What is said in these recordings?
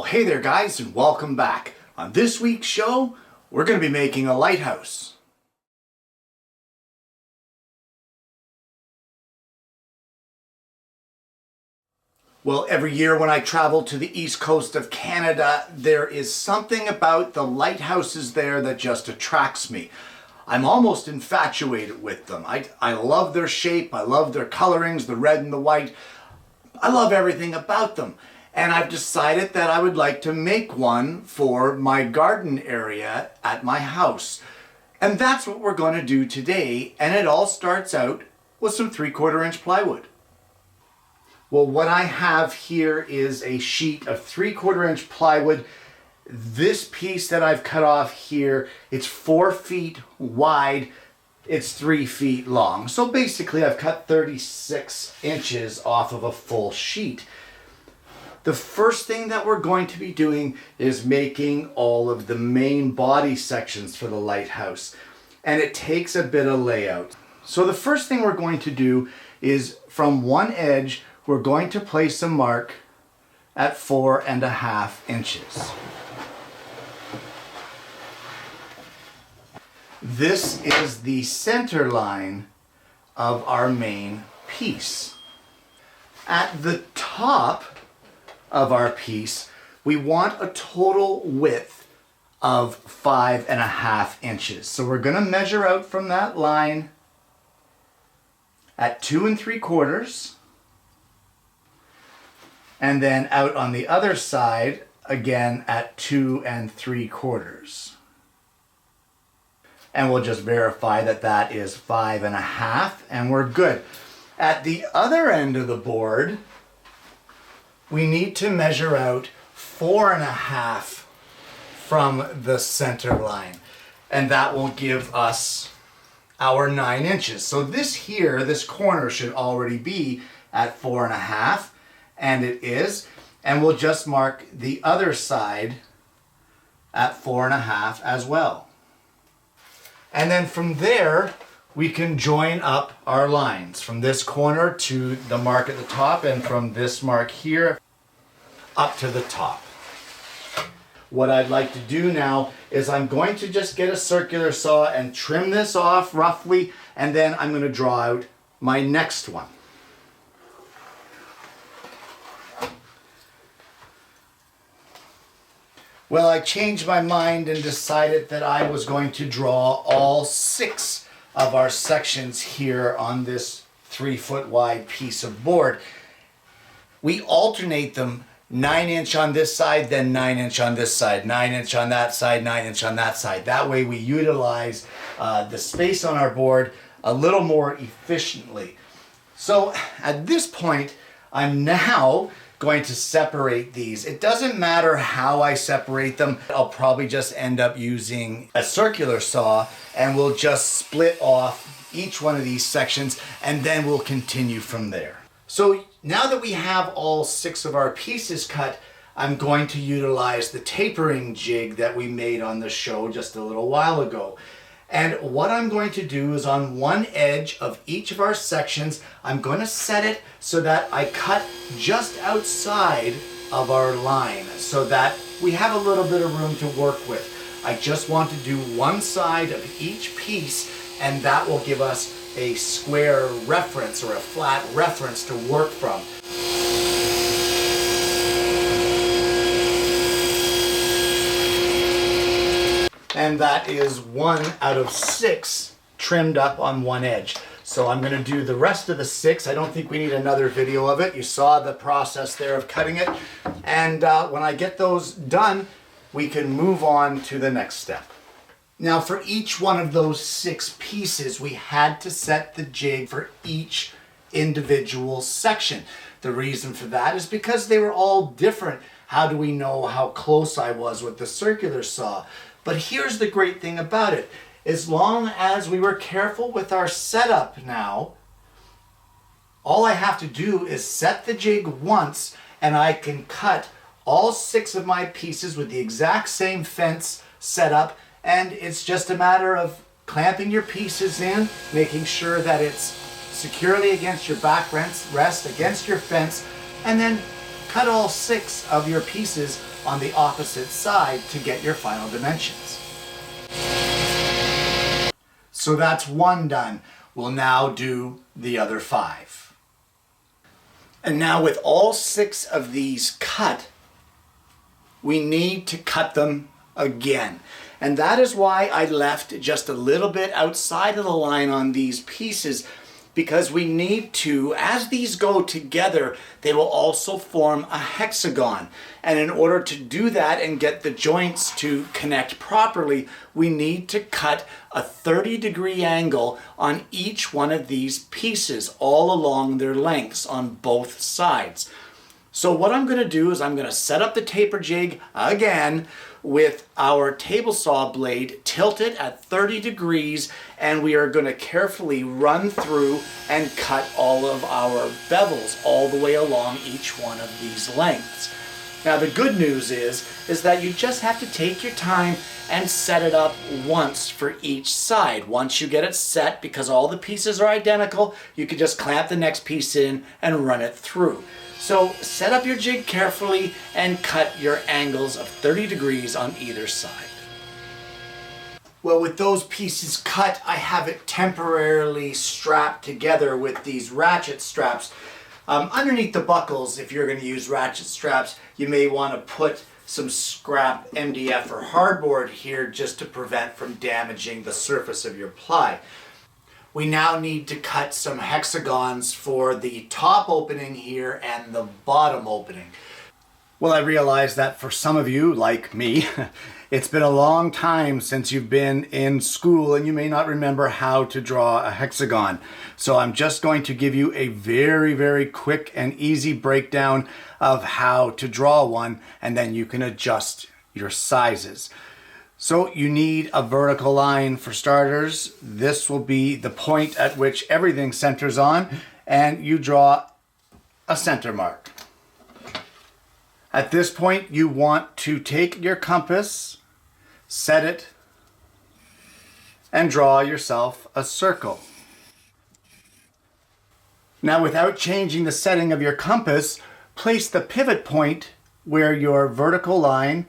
Hey there guys, and welcome back. On this week's show, we're going to be making a lighthouse. Well, every year when I travel to the east coast of Canada, there is something about the lighthouses there that just attracts me. I'm almost infatuated with them. I love their shape, I love their colorings, the red and the white. I love everything about them. And I've decided that I would like to make one for my garden area at my house. And that's what we're going to do today. And it all starts out with some 3/4 inch plywood. Well, what I have here is a sheet of 3/4 inch plywood. This piece that I've cut off here, it's 4 feet wide. It's 3 feet long. So basically I've cut 36 inches off of a full sheet. The first thing that we're going to be doing is making all of the main body sections for the lighthouse. And it takes a bit of layout. So the first thing we're going to do is from one edge, we're going to place a mark at 4.5 inches. This is the center line of our main piece. At the top of our piece, we want a total width of 5.5 inches. So we're going to measure out from that line at 2 3/4, and then out on the other side again at 2 3/4. And we'll just verify that that is 5.5, and we're good. At the other end of the board, we need to measure out 4.5 from the center line, and that will give us our 9 inches. So this here, this corner should already be at 4.5, and it is, and we'll just mark the other side at 4.5 as well. And then from there, we can join up our lines from this corner to the mark at the top, and from this mark here up to the top. What I'd like to do now is I'm going to just get a circular saw and trim this off roughly, and then I'm going to draw out my next one. Well, I changed my mind and decided that I was going to draw all 6 of our sections here on this 3-foot wide piece of board. We alternate them 9 inch on this side, then 9 inch on this side, 9 inch on that side, 9 inch on that side. That way we utilize the space on our board a little more efficiently. So at this point, I'm now going to separate these. It doesn't matter how I separate them. I'll probably just end up using a circular saw, and we'll just split off each one of these sections, and then we'll continue from there. So now that we have all 6 of our pieces cut, I'm going to utilize the tapering jig that we made on the show just a little while ago. And what I'm going to do is on one edge of each of our sections, I'm going to set it so that I cut just outside of our line so that we have a little bit of room to work with. I just want to do one side of each piece, and that will give us a square reference or a flat reference to work from. And that is 1 out of 6 trimmed up on one edge. So I'm going to do the rest of the 6. I don't think we need another video of it. You saw the process there of cutting it. And when I get those done, we can move on to the next step. Now for each one of those 6 pieces, we had to set the jig for each individual section. The reason for that is because they were all different. How do we know how close I was with the circular saw? But here's the great thing about it. As long as we were careful with our setup now, all I have to do is set the jig once, and I can cut all 6 of my pieces with the exact same fence setup, and it's just a matter of clamping your pieces in, making sure that it's securely against your backrest, against your fence, and then cut all 6 of your pieces on the opposite side to get your final dimensions. So that's one done. We'll now do the other 5. And now with all 6 of these cut, we need to cut them again. And that is why I left just a little bit outside of the line on these pieces, because we need to, as these go together, they will also form a hexagon. And in order to do that and get the joints to connect properly, we need to cut a 30-degree angle on each one of these pieces, all along their lengths on both sides. So what I'm going to do is I'm going to set up the taper jig again with our table saw blade tilted at 30 degrees, and we are going to carefully run through and cut all of our bevels all the way along each one of these lengths. Now the good news is that you just have to take your time and set it up once for each side. Once you get it set, because all the pieces are identical, you can just clamp the next piece in and run it through. So set up your jig carefully and cut your angles of 30 degrees on either side. Well, with those pieces cut, I have it temporarily strapped together with these ratchet straps. Underneath the buckles, if you're going to use ratchet straps, you may want to put some scrap MDF or hardboard here just to prevent from damaging the surface of your ply. We now need to cut some hexagons for the top opening here and the bottom opening. Well, I realize that for some of you, like me, it's been a long time since you've been in school and you may not remember how to draw a hexagon. So I'm just going to give you a very, very quick and easy breakdown of how to draw one, and then you can adjust your sizes. So you need a vertical line for starters. This will be the point at which everything centers on, and you draw a center mark. At this point, you want to take your compass, set it, and draw yourself a circle. Now, without changing the setting of your compass, place the pivot point where your vertical line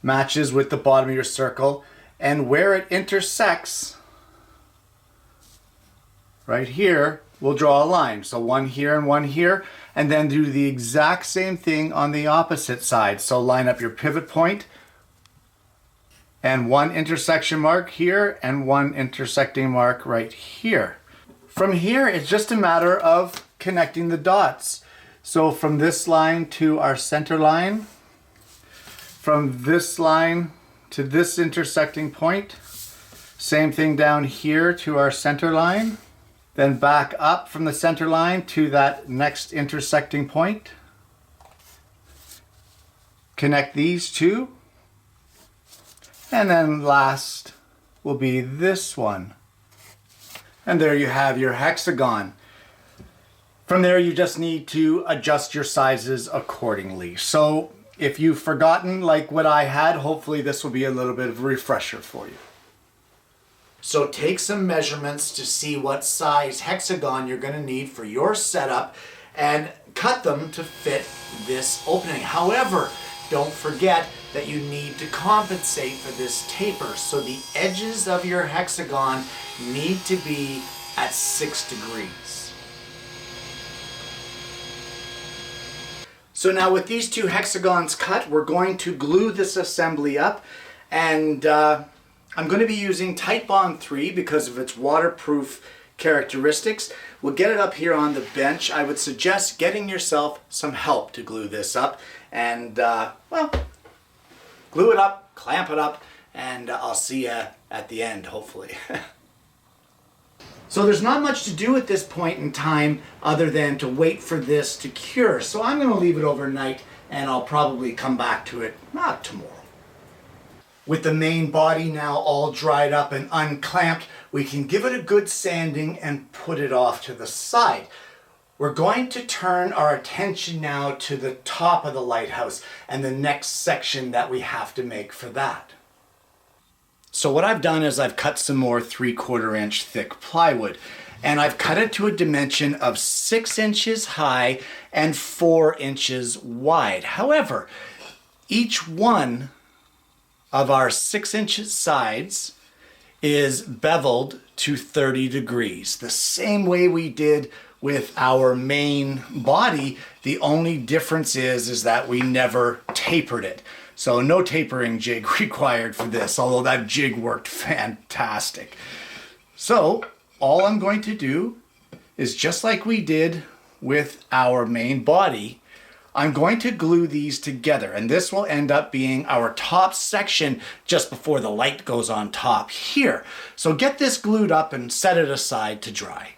matches with the bottom of your circle, and where it intersects, right here, we'll draw a line. So one here and one here, and then do the exact same thing on the opposite side. So line up your pivot point, and one intersection mark here, and one intersecting mark right here. From here, it's just a matter of connecting the dots. So from this line to our center line, from this line to this intersecting point, same thing down here to our center line, then back up from the center line to that next intersecting point. Connect these two, and then last will be this one. And there you have your hexagon. From there, you just need to adjust your sizes accordingly. So if you've forgotten like what I had, hopefully this will be a little bit of a refresher for you. So take some measurements to see what size hexagon you're going to need for your setup and cut them to fit this opening. However, don't forget that you need to compensate for this taper. So the edges of your hexagon need to be at 6 degrees. So now with these two hexagons cut, we're going to glue this assembly up, and I'm going to be using Titebond 3 because of its waterproof characteristics. We'll get it up here on the bench. I would suggest getting yourself some help to glue this up, and well, glue it up, clamp it up, and I'll see you at the end, hopefully. So there's not much to do at this point in time other than to wait for this to cure. So I'm going to leave it overnight, and I'll probably come back to it tomorrow. With the main body now all dried up and unclamped, we can give it a good sanding and put it off to the side. We're going to turn our attention now to the top of the lighthouse and the next section that we have to make for that. So what I've done is I've cut some more 3/4 inch thick plywood, and I've cut it to a dimension of 6 inches high and 4 inches wide. However, each one of our 6-inch sides is beveled to 30 degrees, the same way we did with our main body. The only difference is that we never tapered it. So no tapering jig required for this, although that jig worked fantastic. So all I'm going to do is, just like we did with our main body, I'm going to glue these together, and this will end up being our top section just before the light goes on top here. So get this glued up and set it aside to dry.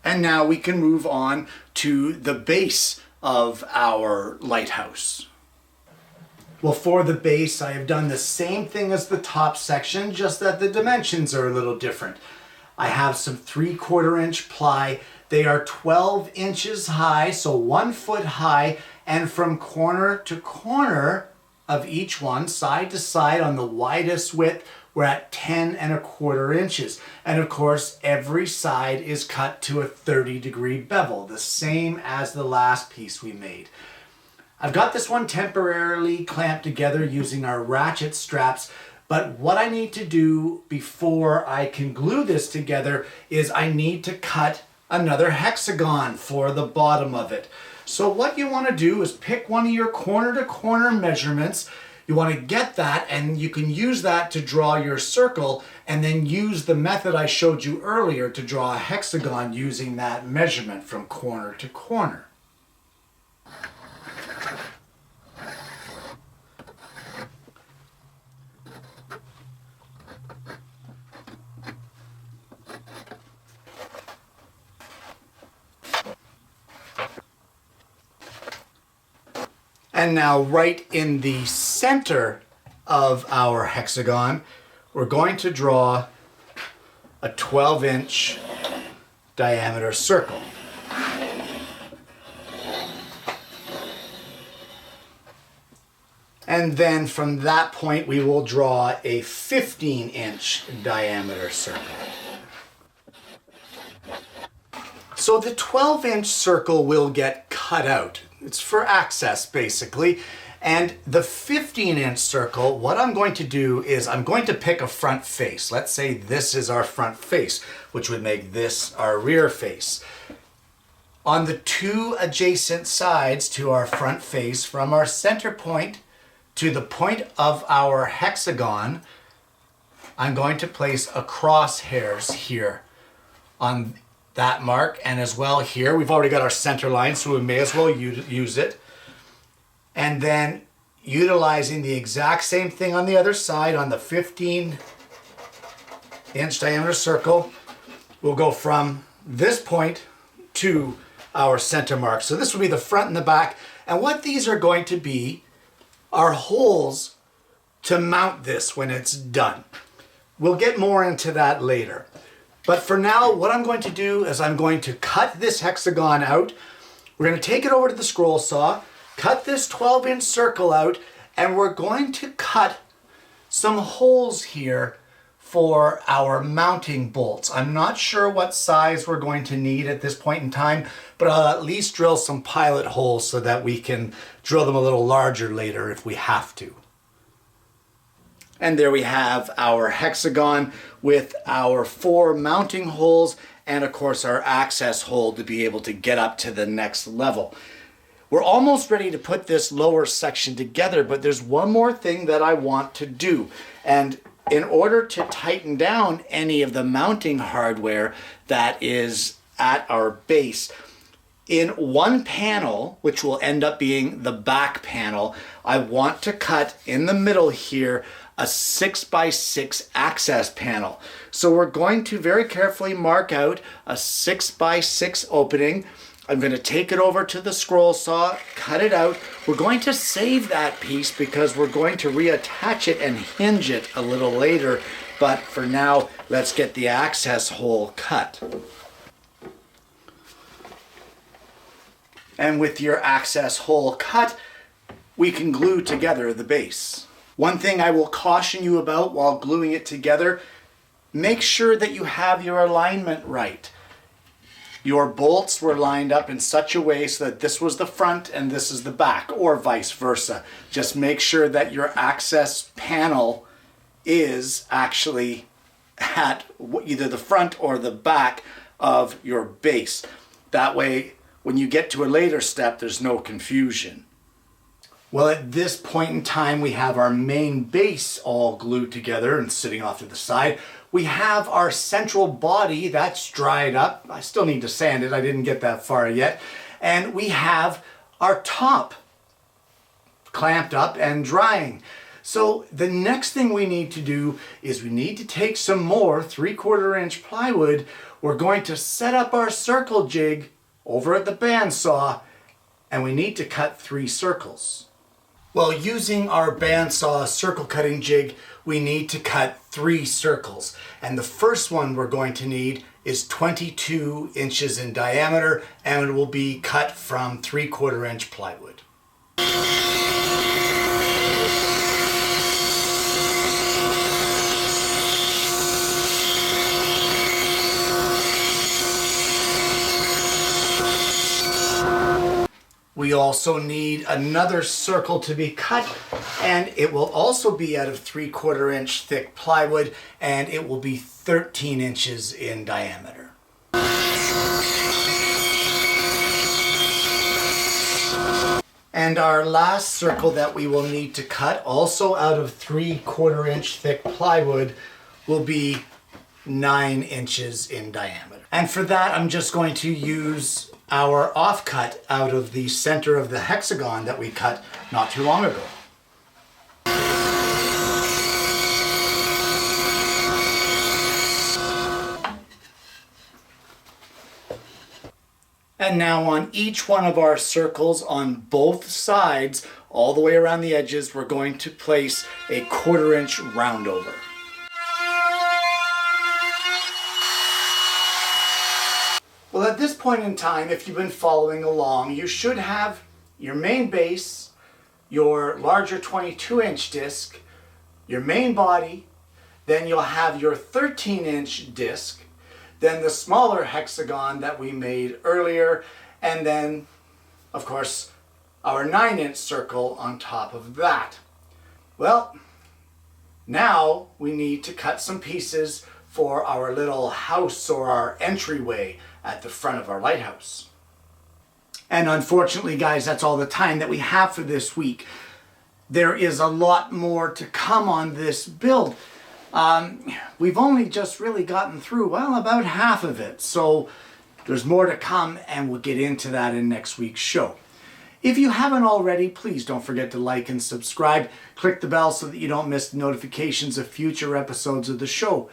And now we can move on to the base of our lighthouse. Well, for the base, I have done the same thing as the top section, just that the dimensions are a little different. I have some 3/4 inch ply. They are 12 inches high, so 1 foot high, and from corner to corner of each one, side to side on the widest width, we're at 10¼ inches. And of course, every side is cut to a 30-degree bevel, the same as the last piece we made. I've got this one temporarily clamped together using our ratchet straps, but what I need to do before I can glue this together is I need to cut another hexagon for the bottom of it. So what you want to do is pick one of your corner to corner measurements. You want to get that, and you can use that to draw your circle, and then use the method I showed you earlier to draw a hexagon using that measurement from corner to corner. And now right in the center of our hexagon, we're going to draw a 12-inch diameter circle. And then from that point, we will draw a 15-inch diameter circle. So the 12-inch circle will get cut out. It's for access, basically. And the 15-inch circle, what I'm going to do is I'm going to pick a front face. Let's say this is our front face, which would make this our rear face. On the 2 adjacent sides to our front face, from our center point to the point of our hexagon, I'm going to place a crosshairs here on that mark, and as well here. We've already got our center line, so we may as well use it. And then utilizing the exact same thing on the other side, on the 15-inch diameter circle, we'll go from this point to our center mark. So this will be the front and the back, and what these are going to be are holes to mount this when it's done. We'll get more into that later. But for now, what I'm going to do is I'm going to cut this hexagon out. We're going to take it over to the scroll saw, cut this 12-inch circle out, and we're going to cut some holes here for our mounting bolts. I'm not sure what size we're going to need at this point in time, but I'll at least drill some pilot holes so that we can drill them a little larger later if we have to. And there we have our hexagon with our 4 mounting holes and of course our access hole to be able to get up to the next level. We're almost ready to put this lower section together, but there's one more thing that I want to do. And in order to tighten down any of the mounting hardware that is at our base, in one panel, which will end up being the back panel, I want to cut in the middle here a 6x6 access panel. So we're going to very carefully mark out a 6x6 opening. I'm going to take it over to the scroll saw, cut it out. We're going to save that piece because we're going to reattach it and hinge it a little later. But for now, let's get the access hole cut. And with your access hole cut, we can glue together the base. One thing I will caution you about while gluing it together, make sure that you have your alignment right. your bolts were lined up in such a way so that this was the front and this is the back, or vice versa. Just make sure that your access panel is actually at either the front or the back of your base. That way, when you get to a later step, there's no confusion. Well, at this point in time, we have our main base all glued together and sitting off to the side. We have our central body that's dried up. I still need to sand it. I didn't get that far yet. And we have our top clamped up and drying. So the next thing we need to do is we need to take some more 3/4 inch plywood. We're going to set up our circle jig over at the bandsaw, and we need to cut 3 circles. Well, using our bandsaw circle cutting jig, we need to cut 3 circles. And the first one we're going to need is 22 inches in diameter, and it will be cut from 3/4 inch plywood. We also need another circle to be cut, and it will also be out of 3/4 inch thick plywood, and it will be 13 inches in diameter. And our last circle that we will need to cut, also out of 3/4 inch thick plywood, will be 9 inches in diameter. And for that, I'm just going to use our offcut out of the center of the hexagon that we cut not too long ago. And now on each one of our circles on both sides, all the way around the edges, we're going to place a 1/4 inch roundover. Well, at this point in time, if you've been following along, you should have your main base, your larger 22 inch disc, your main body, then you'll have your 13 inch disc, then the smaller hexagon that we made earlier, and then, of course, our 9 inch circle on top of that. Well, now we need to cut some pieces for our little house or our entryway at the front of our lighthouse. And unfortunately, guys, that's all the time that we have for this week. There is a lot more to come on this build. We've only just really gotten through, well, about half of it. So there's more to come, and we'll get into that in next week's show. If you haven't already, please don't forget to like and subscribe. Click the bell so that you don't miss the notifications of future episodes of the show.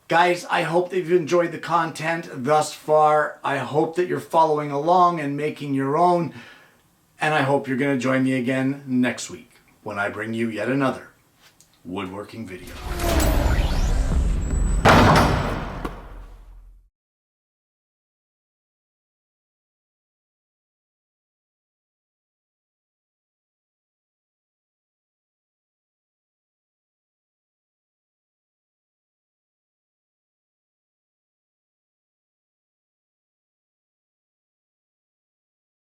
Guys, I hope that you've enjoyed the content thus far. I hope that you're following along and making your own. And I hope you're going to join me again next week when I bring you yet another woodworking video.